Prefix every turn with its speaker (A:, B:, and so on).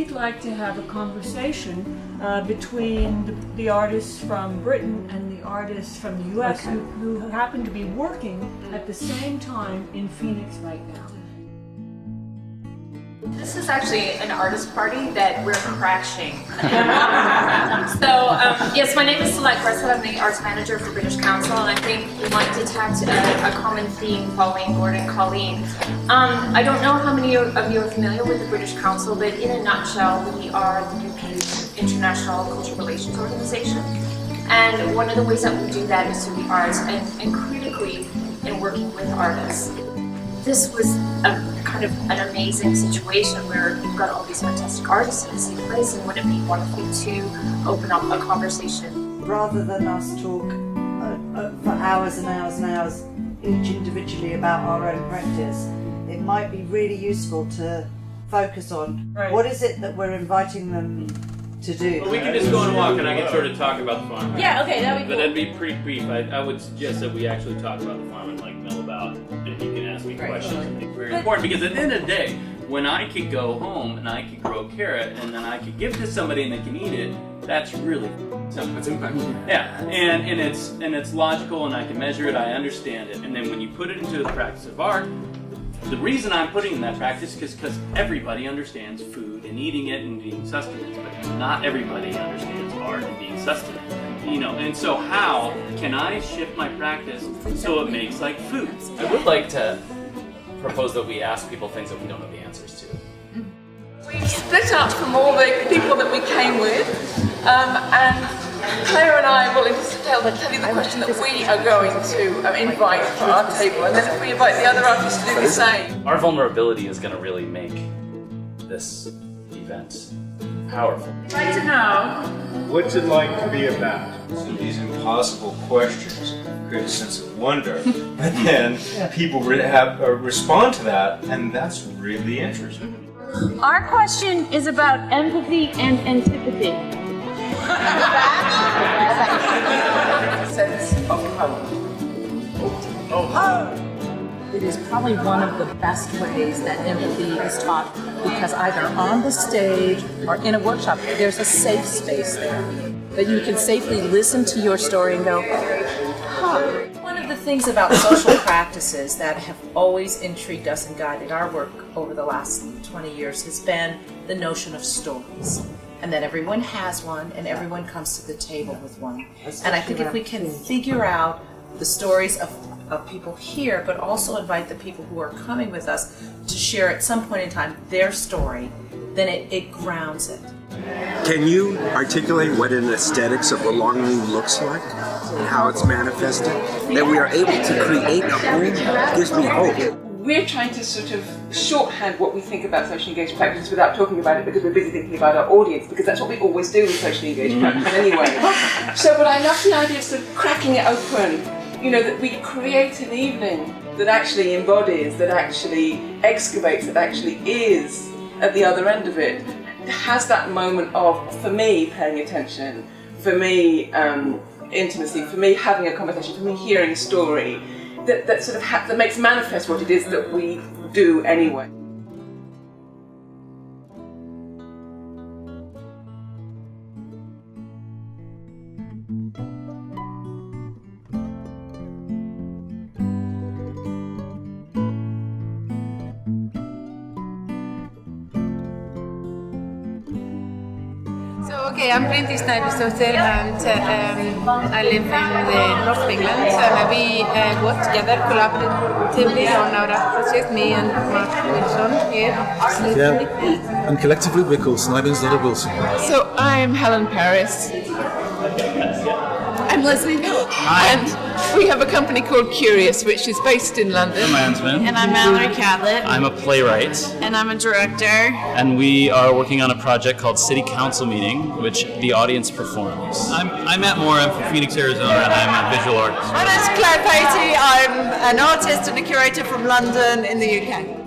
A: we'd like to have a conversation between the artists from Britain and the artists from the US who happen to be working at the same time in Phoenix right now.
B: This is actually an artist party that we're crashing. Yes, my name is Celeste Russell. I'm the arts manager for British Council, and I think we want to detect a common theme following Gordon and Colleen. I don't know how many of you are familiar with the British Council, but in a nutshell, we are the UK's international cultural relations organisation. And one of the ways that we do that is through the arts and critically in working with artists. This was a kind of an amazing situation where you've got all these fantastic artists in the same place, and wouldn't it be wonderful to open up a conversation?
C: Rather than us talk for hours and hours and hours each individually about our own practice, it might be really useful to focus on what is it that we're inviting them to do.
D: Well, we can just go on a walk and I can sort of talk about the farm.
B: Yeah, okay, that'd be cool.
D: But that'd be pretty brief. I would suggest that we actually talk about the farm and like mill about, and you can ask me questions. I think very important, because at the end of the day, when I could go home and I could grow a carrot and then I could give it to somebody and they can eat it, that's really simple.
E: It's impact.
D: Yeah, and it's logical and I can measure it, I understand it. And then when you put it into the practice of art, the reason I'm putting in that practice is because everybody understands food and eating it and being sustenance, but not everybody understands art and being sustenance. You know, and so how can I shift my practice so it makes like food?
E: I would like to propose that we ask people things that we don't know the answers to.
F: We split up from all the people that we came with, and Claire and I will tell you the question that we are going to invite for our table, and then if we invite the other artists to do the same.
E: Our vulnerability is going to really make this event powerful.
B: I'd like to know,
G: What's it like to be a bat? So these impossible questions create a sense of wonder, but then people respond to that, and that's really interesting.
B: our question is about empathy and antipathy.
F: Sense of home.
H: It is probably one of the best ways that empathy is taught, because either on the stage or in a workshop, there's a safe space there that you can safely listen to your story and go, huh. One of the things about social practices that have always intrigued us and guided our work over the last 20 years has been the notion of stories. And that everyone has one and everyone comes to the table with one. And I think if we can figure out the stories of people here, but also invite the people who are coming with us to share at some point in time their story, then it grounds it.
I: Can you articulate what an aesthetics of belonging looks like and how it's manifested? That we are able to create a home gives me hope.
F: We're trying to sort of shorthand what we think about socially engaged practices without talking about it, because we're busy thinking about our audience, because that's what we always do with socially engaged practice anyway. But I love the idea of sort of cracking it open, you know, that we create an evening that actually embodies, that actually excavates, that actually is at the other end of it, has that moment of, for me, paying attention, for me, intimacy, for me, having a conversation, for me, hearing a story, that sort of that makes manifest what it is that we do anyway.
J: Okay, I'm Bryndís Snæbjörnsdóttir, and I live in the North of England, and we work together collaboratively on our art project, me and Mark Wilson here.
K: Yeah, and collectively we're called Snæbjörnsdóttir Wilson.
F: So I'm Helen Paris. I'm Leslie Hill. And we have a company called Curious, which is based in London.
E: I'm Ansman.
J: And I'm Mallory Catlett.
E: I'm a playwright.
J: And I'm a director.
E: And we are working on a project called City Council Meeting, which the audience performs.
D: I'm Matt Moore, I'm from Phoenix, Arizona, and I'm a visual artist.
J: My name's Claire Patey. I'm an artist and a curator from London in the UK.